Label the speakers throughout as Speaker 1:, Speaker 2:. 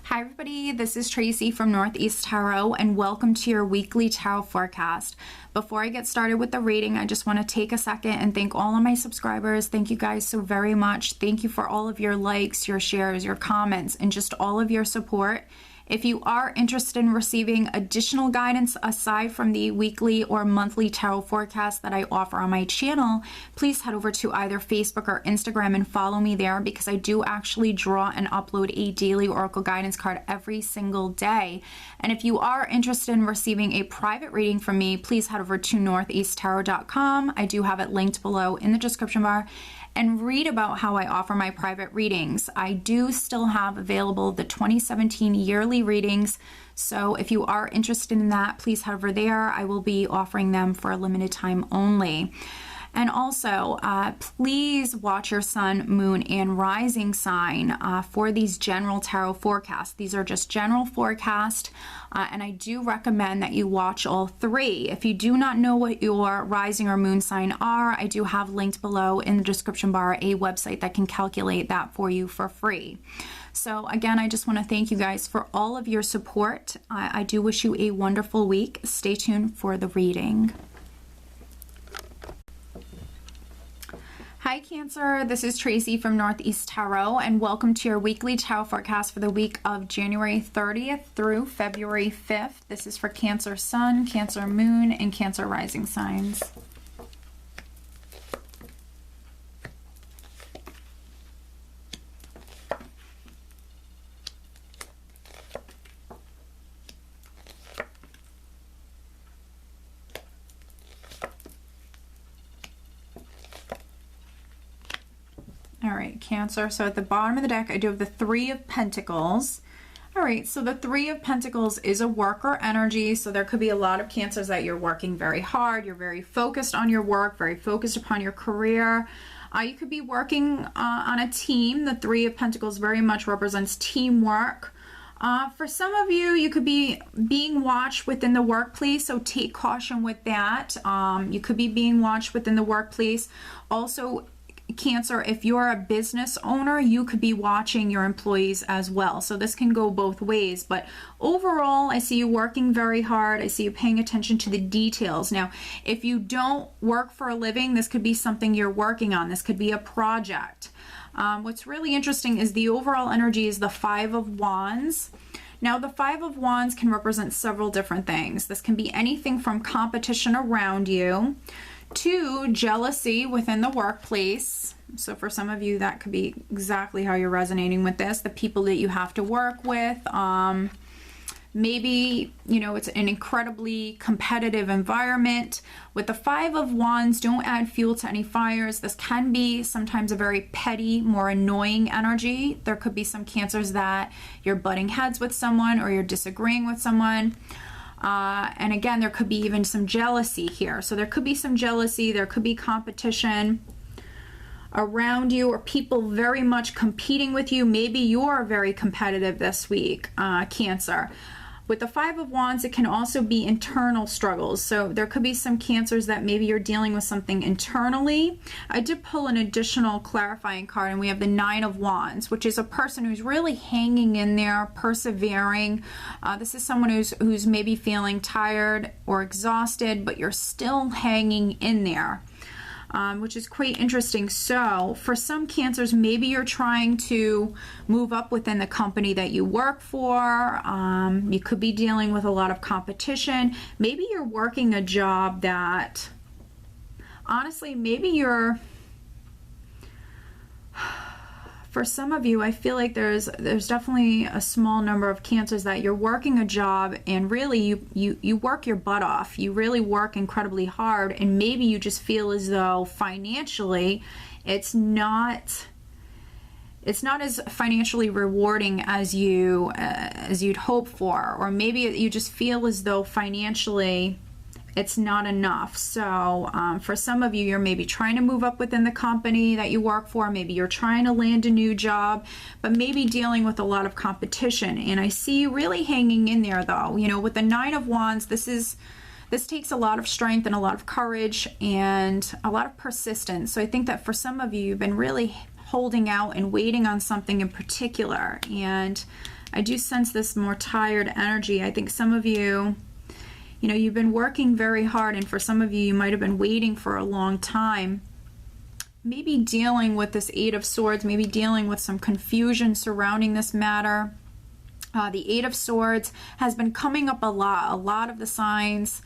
Speaker 1: Hi everybody, this is Tracy from Northeast Tarot and welcome to your weekly tarot forecast. Before I get started with the reading, I just want to take a second and thank all of my subscribers. Thank you guys so very much. Thank you for all of your likes, your shares, your comments, and just all of your support. If you are interested in receiving additional guidance aside from the weekly or monthly tarot forecast that I offer on my channel, please head over to either Facebook or Instagram and follow me there because I do actually draw and upload a daily oracle guidance card every single day. And if you are interested in receiving a private reading from me, please head over to northeasttarot.com. I do have it linked below in the description bar. And read about how I offer my private readings. I do still have available the 2017 yearly readings, so if you are interested in that, please head over there. I will be offering them for a limited time only. And also, please watch your sun, moon, and rising sign for these general tarot forecasts. These are just general forecasts, and I do recommend that you watch all three. If you do not know what your rising or moon sign are, I do have linked below in the description bar a website that can calculate that for you for free. So again, I just want to thank you guys for all of your support. I do wish you a wonderful week. Stay tuned for the reading. Hi Cancer, this is Tracy from Northeast Tarot and welcome to your weekly tarot forecast for the week of January 30th through February 5th. This is for Cancer Sun, Cancer Moon, and Cancer Rising signs. All right, Cancer. So at the bottom of the deck, I do have the Three of Pentacles. All right, so the Three of Pentacles is a worker energy. So there could be a lot of Cancers that you're working very hard. You're very focused on your work, very focused upon your career. You could be working on a team. The Three of Pentacles very much represents teamwork. For some of you, you could be being watched within the workplace, so take caution with that. You could be being watched within the workplace. Also, Cancer, if you're a business owner, you could be watching your employees as well. So this can go both ways. But overall, I see you working very hard. I see you paying attention to the details. Now, if you don't work for a living, this could be something you're working on. This could be a project. What's really interesting is the overall energy is the Five of Wands. Now, the Five of Wands can represent several different things. This can be anything from competition around you to jealousy within the workplace. So for some of you, that could be exactly how you're resonating with this. The people that you have to work with. Maybe, you know, it's an incredibly competitive environment. With the Five of Wands, don't add fuel to any fires. This can be sometimes a very petty, more annoying energy. There could be some Cancers that you're butting heads with someone or you're disagreeing with someone. And again, there could be even some jealousy here. So there could be some jealousy, there could be competition around you or people very much competing with you. Maybe you're very competitive this week, Cancer. With the Five of Wands, it can also be internal struggles. So there could be some Cancers that maybe you're dealing with something internally. I did pull an additional clarifying card, and we have the Nine of Wands, which is a person who's really hanging in there, persevering. This is someone who's maybe feeling tired or exhausted, but you're still hanging in there. Which is quite interesting. So for some Cancers, maybe you're trying to move up within the company that you work for. You could be dealing with a lot of competition. Maybe you're working a job that, honestly, maybe you're, for some of you, I feel like there's definitely a small number of Cancers that you're working a job and really you work your butt off. You really work incredibly hard, and maybe you just feel as though financially it's not as financially rewarding as you'd hope for, or maybe you just feel as though financially it's not enough. So for some of you, you're maybe trying to move up within the company that you work for. Maybe you're trying to land a new job, but maybe dealing with a lot of competition. And I see you really hanging in there though. You know, with the Nine of Wands, this takes a lot of strength and a lot of courage and a lot of persistence. So I think that for some of you, you've been really holding out and waiting on something in particular. And I do sense this more tired energy. I think some of you, you know, you've been working very hard, and for some of you, you might have been waiting for a long time. Maybe dealing with this Eight of Swords, maybe dealing with some confusion surrounding this matter. The Eight of Swords has been coming up a lot. A lot of the signs,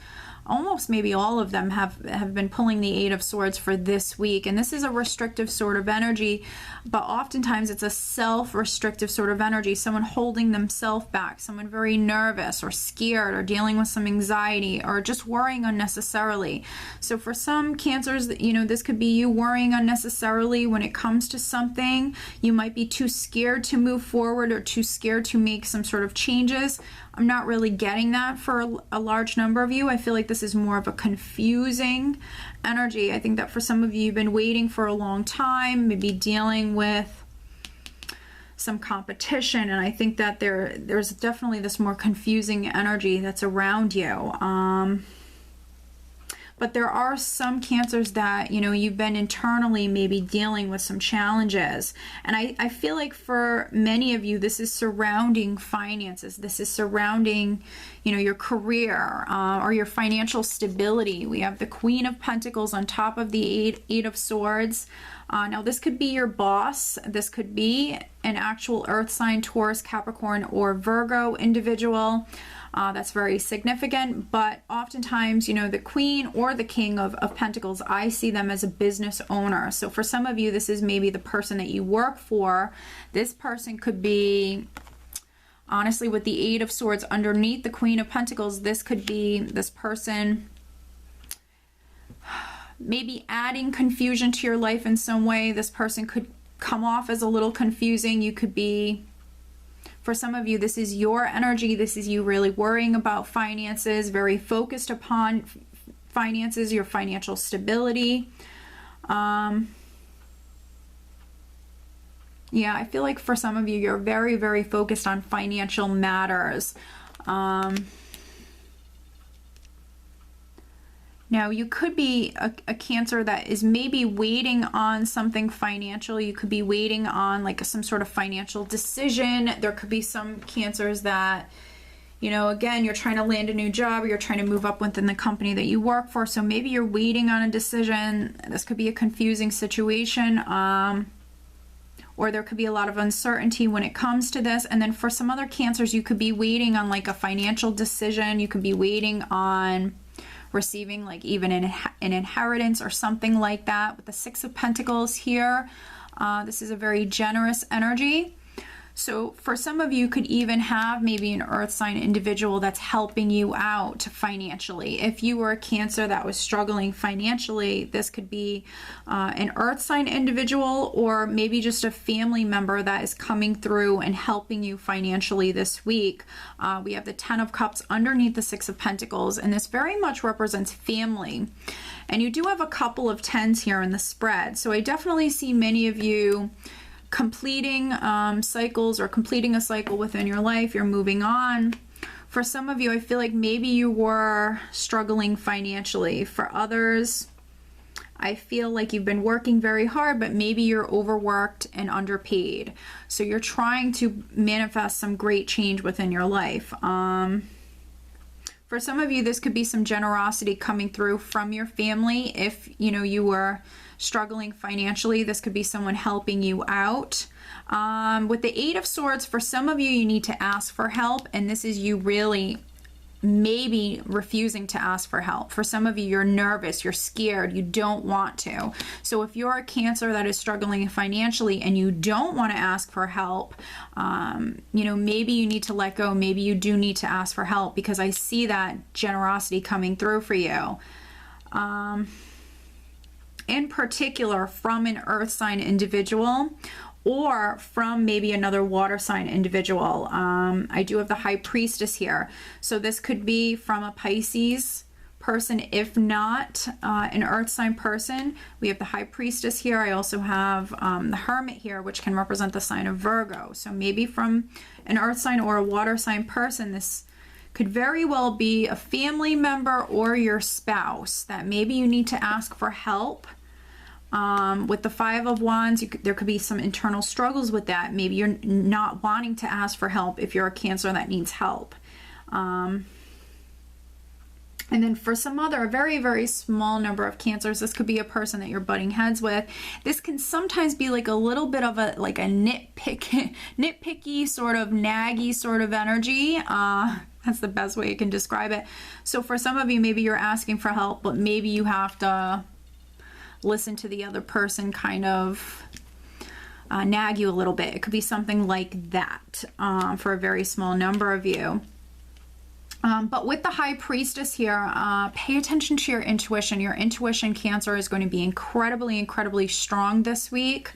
Speaker 1: almost maybe all of them, have been pulling the Eight of Swords for this week. And this is a restrictive sort of energy, but oftentimes it's a self-restrictive sort of energy. Someone holding themselves back, someone very nervous or scared or dealing with some anxiety or just worrying unnecessarily. So for some Cancers, you know, this could be you worrying unnecessarily when it comes to something. You might be too scared to move forward or too scared to make some sort of changes. I'm not really getting that for a large number of you. I feel like this is more of a confusing energy. I think that for some of you, you've been waiting for a long time, maybe dealing with some competition, and I think that there's definitely this more confusing energy that's around you. But there are some Cancers that, you know, you've been internally maybe dealing with some challenges. And I feel like for many of you, this is surrounding finances. This is surrounding, you know, your career or your financial stability. We have the Queen of Pentacles on top of the Eight of Swords. Now, this could be your boss. This could be an actual earth sign, Taurus, Capricorn, or Virgo individual. That's very significant, but oftentimes, you know, the Queen or the King of Pentacles, I see them as a business owner. So for some of you, this is maybe the person that you work for. This person could be, honestly, with the Eight of Swords underneath the Queen of Pentacles, this could be this person maybe adding confusion to your life in some way. This person could come off as a little confusing. You could be, for some of you, this is your energy. This is you really worrying about finances, very focused upon finances, your financial stability. Yeah, I feel like for some of you, you're very, very focused on financial matters. Now, you could be a Cancer that is maybe waiting on something financial. You could be waiting on like some sort of financial decision. There could be some Cancers that, you know, again, you're trying to land a new job, or you're trying to move up within the company that you work for. So maybe you're waiting on a decision. This could be a confusing situation. Or there could be a lot of uncertainty when it comes to this. And then for some other Cancers, you could be waiting on like a financial decision. You could be waiting on receiving like even an inheritance or something like that. With the Six of Pentacles here, this is a very generous energy. So for some of you, could even have maybe an earth sign individual that's helping you out financially. If you were a Cancer that was struggling financially, this could be an earth sign individual, or maybe just a family member that is coming through and helping you financially this week. We have the Ten of Cups underneath the Six of Pentacles, and this very much represents family. And you do have a couple of tens here in the spread. So I definitely see many of you completing cycles, or completing a cycle within your life. You're moving on. For some of you, I feel like maybe you were struggling financially. For others, I feel like you've been working very hard, but maybe you're overworked and underpaid. So you're trying to manifest some great change within your life. For some of you, this could be some generosity coming through from your family. If, you know, you were struggling financially, this could be someone helping you out. With the Eight of Swords, for some of you, you need to ask for help, and this is you really maybe refusing to ask for help. For some of you, you're nervous, you're scared, you don't want to. So if you're a Cancer that is struggling financially and you don't want to ask for help, you know, maybe you need to let go. Maybe you do need to ask for help, because I see that generosity coming through for you. In particular, from an earth sign individual, or from maybe another water sign individual. I do have the High Priestess here. So this could be from a Pisces person, if not an earth sign person. We have the High Priestess here. I also have the Hermit here, which can represent the sign of Virgo. So maybe from an earth sign or a water sign person, this could very well be a family member or your spouse that maybe you need to ask for help. With the Five of Wands, there could be some internal struggles with that. Maybe you're not wanting to ask for help if you're a Cancer that needs help. And then for some other, a very, very small number of Cancers, this could be a person that you're butting heads with. This can sometimes be like a little bit of a nitpicky sort of naggy sort of energy. That's the best way you can describe it. So for some of you, maybe you're asking for help, but maybe you have to listen to the other person kind of nag you a little bit. It could be something like that for a very small number of you. But with the High Priestess here, pay attention to your intuition. Your intuition, Cancer, is going to be incredibly, incredibly strong this week.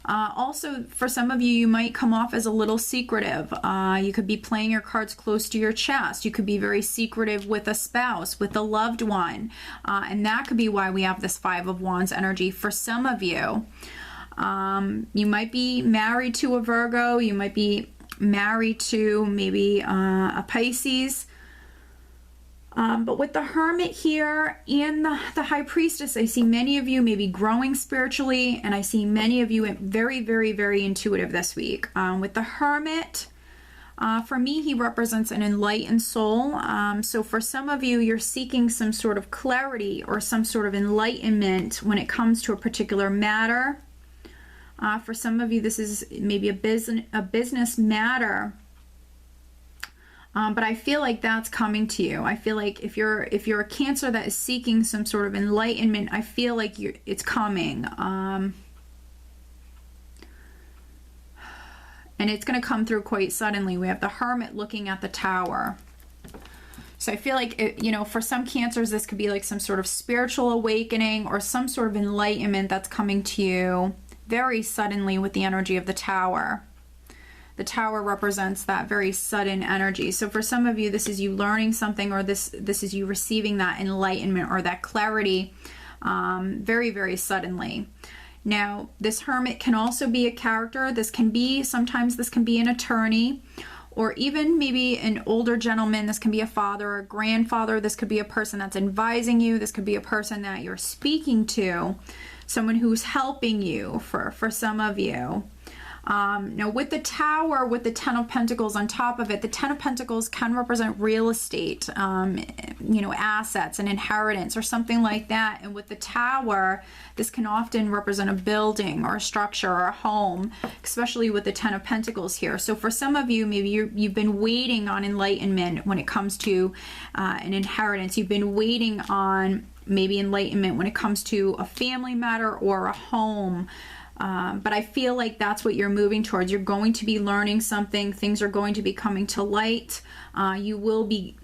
Speaker 1: Also, for some of you, you might come off as a little secretive. You could be playing your cards close to your chest. You could be very secretive with a spouse, with a loved one. And that could be why we have this Five of Wands energy for some of you. You might be married to a Virgo. You might be married to maybe a Pisces. But with the Hermit here and the High Priestess, I see many of you maybe growing spiritually, and I see many of you very, very, very intuitive this week. With the Hermit, for me, he represents an enlightened soul. So for some of you, you're seeking some sort of clarity or some sort of enlightenment when it comes to a particular matter. For some of you, this is maybe a business matter. But I feel like that's coming to you. I feel like if you're a Cancer that is seeking some sort of enlightenment, I feel like it's coming. And it's going to come through quite suddenly. We have the Hermit looking at the Tower. So I feel like, for some Cancers, this could be like some sort of spiritual awakening or some sort of enlightenment that's coming to you very suddenly with the energy of the Tower. The Tower represents that very sudden energy. So for some of you, this is you learning something, or this is you receiving that enlightenment or that clarity very, very suddenly. Now, this Hermit can also be a character. Sometimes this can be an attorney, or even maybe an older gentleman. This can be a father or a grandfather. This could be a person that's advising you. This could be a person that you're speaking to, someone who's helping you for some of you. Now with the Tower, with the Ten of Pentacles on top of it, the Ten of Pentacles can represent real estate, assets and inheritance or something like that. And with the Tower, this can often represent a building or a structure or a home, especially with the Ten of Pentacles here. So for some of you, maybe you've been waiting on enlightenment when it comes to an inheritance. You've been waiting on maybe enlightenment when it comes to a family matter or a home. But I feel like that's what you're moving towards. You're going to be learning something. Things are going to be coming to light. You will be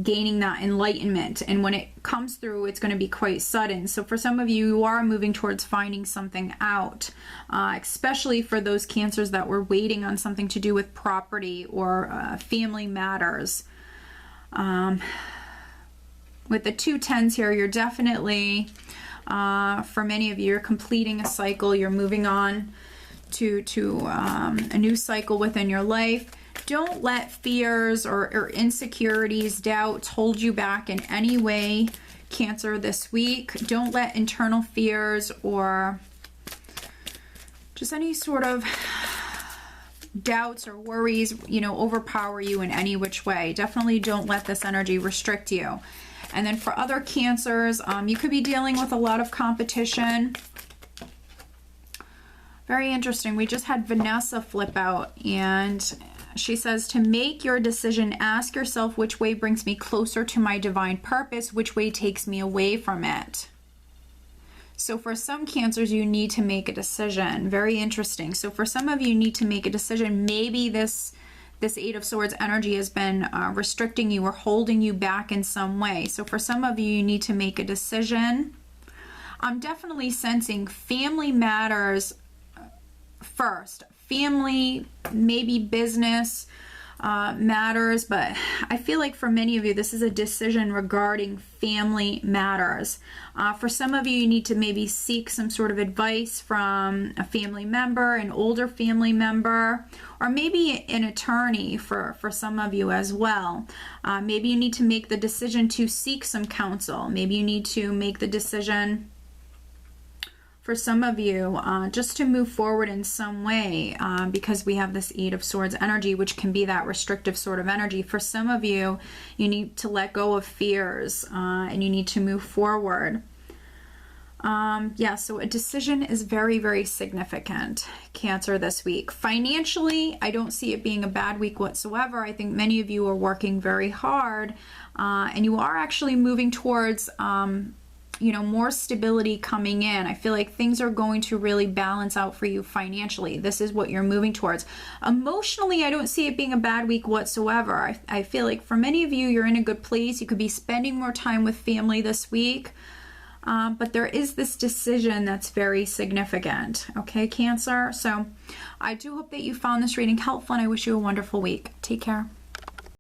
Speaker 1: gaining that enlightenment. And when it comes through, it's going to be quite sudden. So for some of you, you are moving towards finding something out, especially for those Cancers that were waiting on something to do with property or family matters. With the 2 10s here, you're definitely... for many of you, you're completing a cycle. You're moving on to a new cycle within your life. Don't let fears or insecurities, doubts hold you back in any way, Cancer, this week. Don't let internal fears or just any sort of doubts or worries, overpower you in any which way. Definitely don't let this energy restrict you. And then for other Cancers, you could be dealing with a lot of competition. Very interesting. We just had Vanessa flip out, and she says, to make your decision, ask yourself which way brings me closer to my divine purpose, which way takes me away from it. So for some Cancers, you need to make a decision. Very interesting. So for some of you, you need to make a decision. Maybe this 8 of Swords energy has been restricting you or holding you back in some way. So for some of you, you need to make a decision. I'm definitely sensing family matters first. Family, maybe business matters, but I feel like for many of you, this is a decision regarding family matters. For some of you, you need to maybe seek some sort of advice from a family member, an older family member, or maybe an attorney for some of you as well. Maybe you need to make the decision to seek some counsel. Maybe you need to make the decision for some of you, just to move forward in some way, because we have this 8 of Swords energy, which can be that restrictive sort of energy. For some of you, you need to let go of fears, and you need to move forward. Yeah, so a decision is very, very significant, Cancer, this week. Financially, I don't see it being a bad week whatsoever. I think many of you are working very hard, and you are actually moving towards you know, more stability coming in. I feel like things are going to really balance out for you financially. This is what you're moving towards. Emotionally, I don't see it being a bad week whatsoever. I feel like for many of you, you're in a good place. You could be spending more time with family this week. But there is this decision that's very significant. Okay, Cancer? So I do hope that you found this reading helpful, and I wish you a wonderful week. Take care.